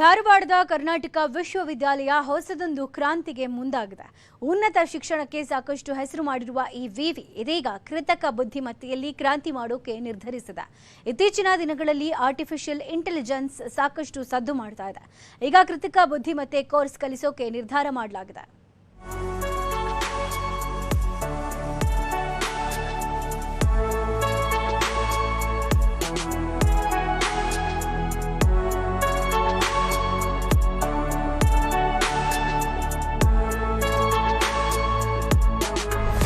ಧಾರವಾಡದ ಕರ್ನಾಟಕ ವಿಶ್ವವಿದ್ಯಾಲಯ ಹೊಸದೊಂದು ಕ್ರಾಂತಿಗೆ ಮುಂದಾಗಿದೆ. ಉನ್ನತ ಶಿಕ್ಷಣಕ್ಕೆ ಸಾಕಷ್ಟು ಹೆಸರು ಮಾಡಿರುವ ಈ ವಿವಿ ಇದೀಗ ಕೃತಕ ಬುದ್ಧಿಮತ್ತೆಯಲ್ಲಿ ಕ್ರಾಂತಿ ಮಾಡೋಕೆ ನಿರ್ಧರಿಸಿದೆ. ಇತ್ತೀಚಿನ ದಿನಗಳಲ್ಲಿ ಆರ್ಟಿಫಿಷಿಯಲ್ ಇಂಟೆಲಿಜೆನ್ಸ್ ಸಾಕಷ್ಟು ಸದ್ದು ಮಾಡ್ತಾ ಇದೆ. ಈಗ ಕೃತಕ ಬುದ್ಧಿಮತ್ತೆ ಕೋರ್ಸ್ ಕಲಿಸೋಕೆ ನಿರ್ಧಾರ ಮಾಡಲಾಗಿದೆ.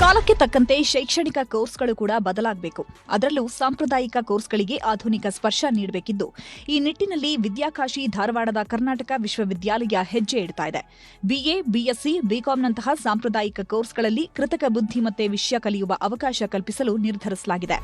ಕಾಲಕ್ಕೆ ತಕ್ಕಂತೆ ಶೈಕ್ಷಣಿಕ ಕೋರ್ಸ್ಗಳು ಕೂಡ ಬದಲಾಗಬೇಕು. ಅದರಲ್ಲೂ ಸಾಂಪ್ರದಾಯಿಕ ಕೋರ್ಸ್ಗಳಿಗೆ ಆಧುನಿಕ ಸ್ಪರ್ಶ ನೀಡಬೇಕಿದ್ದು, ಈ ನಿಟ್ಟಿನಲ್ಲಿ ವಿದ್ಯಾಕಾಶಿ ಧಾರವಾಡದ ಕರ್ನಾಟಕ ವಿಶ್ವವಿದ್ಯಾಲಯ ಹೆಜ್ಜೆ ಇಡ್ತಾ ಇದೆ. ಬಿಎ, ಬಿಎಸ್ಸಿ, ಬಿಕಾಂನಂತಹ ಸಾಂಪ್ರದಾಯಿಕ ಕೋರ್ಸ್ಗಳಲ್ಲಿ ಕೃತಕ ಬುದ್ಧಿಮತ್ತೆ ವಿಷಯ ಕಲಿಯುವ ಅವಕಾಶ ಕಲ್ಪಿಸಲು ನಿರ್ಧರಿಸಲಾಗಿದೆ.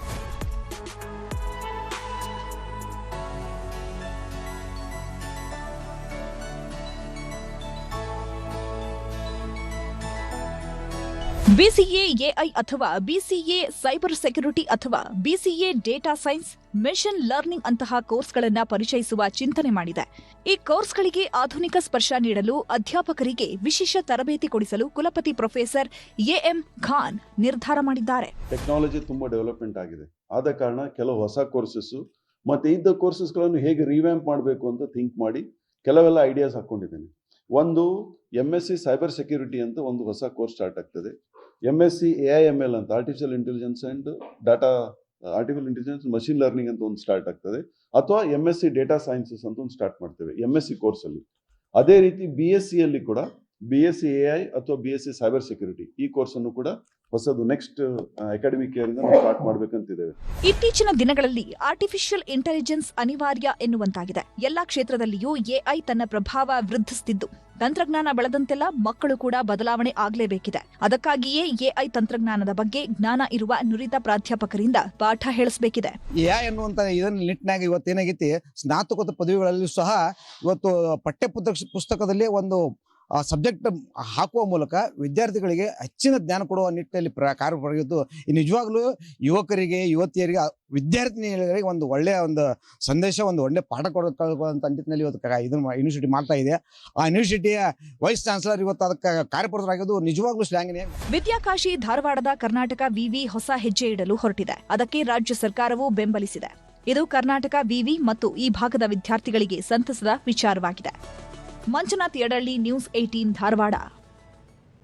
ಬಿಸಿಎ ಎಐ ಅಥವಾ ಬಿಸಿಎ ಸೈಬರ್ ಸೆಕ್ಯುರಿಟಿ ಅಥವಾ BCA data science, machine learning ಅಂತಹ ಕೋರ್ಸ್ಗಳನ್ನು ಪರಿಚಯಿಸುವ ಚಿಂತನೆ ಮಾಡಿದೆ. ಈ ಕೋರ್ಸ್ಗಳಿಗೆ ಆಧುನಿಕ ಸ್ಪರ್ಶ ನೀಡಲು ಅಧ್ಯಾಪಕರಿಗೆ ವಿಶೇಷ ತರಬೇತಿ ಕೊಡಿಸಲು ಕುಲಪತಿ ಪ್ರೊಫೆಸರ್ ಎಎಂ ಖಾನ್ ನಿರ್ಧಾರ ಮಾಡಿದ್ದಾರೆ. ಟೆಕ್ನಾಲಜಿ ತುಂಬಾ ಡೆವಲಪ್ಮೆಂಟ್ ಆಗಿದೆ. ಆದ ಕಾರಣ ಕೆಲವು ಹೊಸ ಕೋರ್ಸಸ್ ಮತ್ತೆ ಇದ್ದ ಕೋರ್ಸಸ್ಗಳನ್ನು ಹೇಗೆ ರಿವ್ಯಾಂಪ್ ಮಾಡಬೇಕು ಅಂತ ಥಿಂಕ್ ಮಾಡಿ ಕೆಲವೆಲ್ಲ ಐಡಿಯಾಸ್ ಹಾಕೊಂಡಿದ್ದೇನೆ. ಒಂದು MSc ಸೈಬರ್ ಸೆಕ್ಯೂರಿಟಿ ಅಂತ ಒಂದು ಹೊಸ ಕೋರ್ಸ್ ಸ್ಟಾರ್ಟ್ ಆಗ್ತದೆ. MSc AIML ಅಂತ artificial intelligence and artificial intelligence machine learning ಅಂತ ಒಂದು ಸ್ಟಾರ್ಟ್ ಆಗ್ತದೆ. ಅಥವಾ MSc ಡೇಟಾ ಸೈನ್ಸಸ್ ಅಂತ ಒಂದು ಸ್ಟಾರ್ಟ್ ಮಾಡ್ತೇವೆ MSc ಕೋರ್ಸ್ ಅಲ್ಲಿ. ಅದೇ ರೀತಿ BSc ಅಲ್ಲಿ ಕೂಡ BSc AI ಅಥವಾ BSc ಸೈಬರ್ ಸೆಕ್ಯೂರಿಟಿ ಈ ಕೋರ್ಸ್ ಅನ್ನು ಕೂಡ ಹೊಸದು ನೆಕ್ಸ್ಟ್ ಅಕಾಡೆಮಿಕ್ ಇಯರ್ ಇಂದ ನಾವು ಸ್ಟಾರ್ಟ್ ಮಾಡಬೇಕಂತಿದ್ದೇವೆ. ಇತ್ತೀಚಿನ ದಿನಗಳಲ್ಲಿ ಆರ್ಟಿಫಿಷಿಯಲ್ ಇಂಟೆಲಿಜೆನ್ಸ್ ಅನಿವಾರ್ಯ ಎನ್ನುವಂತಾಗಿದೆ. ಎಲ್ಲಾ ಕ್ಷೇತ್ರದಲ್ಲಿಯೂ ಎಐ ತನ್ನ ಪ್ರಭಾವ ವೃದ್ಧಿಸುತ್ತಿದ್ದು, ತಂತ್ರಜ್ಞಾನ ಬೆಳೆದಂತೆಲ್ಲ ಮಕ್ಕಳು ಕೂಡ ಬದಲಾವಣೆ ಆಗಲೇಬೇಕಿದೆ. ಅದಕ್ಕಾಗಿಯೇ ಎಐ ತಂತ್ರಜ್ಞಾನದ ಬಗ್ಗೆ ಜ್ಞಾನ ಇರುವ ನುರಿತ ಪ್ರಾಧ್ಯಾಪಕರಿಂದ ಪಾಠ ಹೇಳಿಸಬೇಕಿದೆ. ಎಐ ಅನ್ನುವಂತ ಇದನ್ನ ನಿಟ್ಟಿನಾಗ ಇವತ್ತೇನಾಗೈತಿ, ಸ್ನಾತಕೋತ್ತರ ಪದವಿಗಳಲ್ಲಿ ಸಹ ಇವತ್ತು ಪಠ್ಯ ಪುಸ್ತಕದಲ್ಲಿ ಒಂದು ಸಬ್ಜೆಕ್ಟ್ ಹಾಕುವ ಮೂಲಕ ವಿದ್ಯಾರ್ಥಿಗಳಿಗೆ ಹೆಚ್ಚಿನ ಜ್ಞಾನ ಕೊಡುವ ನಿಟ್ಟಿನಲ್ಲಿ ಕಾರ್ಯಪ್ರಯೋಗಿದ್ದು ನಿಜವಾಗ್ಲೂ ಯುವಕರಿಗೆ, ಯುವತಿಯರಿಗೆ, ವಿದ್ಯಾರ್ಥಿನಿಯರಿಗೆ ಒಂದು ಒಳ್ಳೆಯ ಒಂದು ಸಂದೇಶ, ಒಂದು ಒಳ್ಳೆ ಪಾಠ ಕೊಡುವಂತ ನಿಟ್ಟಿನಲ್ಲಿ ಇವತ್ತು ಇದನ್ನ ಯೂನಿವರ್ಸಿಟಿ ಮಾಡ್ತಾ ಇದೆ. ಆ ಯೂನಿವರ್ಸಿಟಿಯ ವೈಸ್ ಚಾನ್ಸಲರ್ ಇವತ್ತು ಅದಕ್ಕೆ ಕಾರ್ಯಪ್ರವೃತ್ತರಾಗಿದ್ದು ನಿಜವಾಗ್ಲೂ ಶ್ಲಾಘನೀಯ. ವಿದ್ಯಾಕಾಶಿ ಧಾರವಾಡದ ಕರ್ನಾಟಕ ವಿವಿ ಹೊಸ ಹೆಜ್ಜೆ ಇಡಲು ಹೊರಟಿದೆ. ಅದಕ್ಕೆ ರಾಜ್ಯ ಸರ್ಕಾರವೂ ಬೆಂಬಲಿಸಿದೆ. ಇದು ಕರ್ನಾಟಕ ವಿವಿ ಮತ್ತು ಈ ಭಾಗದ ವಿದ್ಯಾರ್ಥಿಗಳಿಗೆ ಸಂತಸದ ವಿಚಾರವಾಗಿದೆ. ಮಂಜುನಾಥ್ ಯಡಳ್ಳಿ, ನ್ಯೂಸ್ 18 ಧಾರವಾಡ.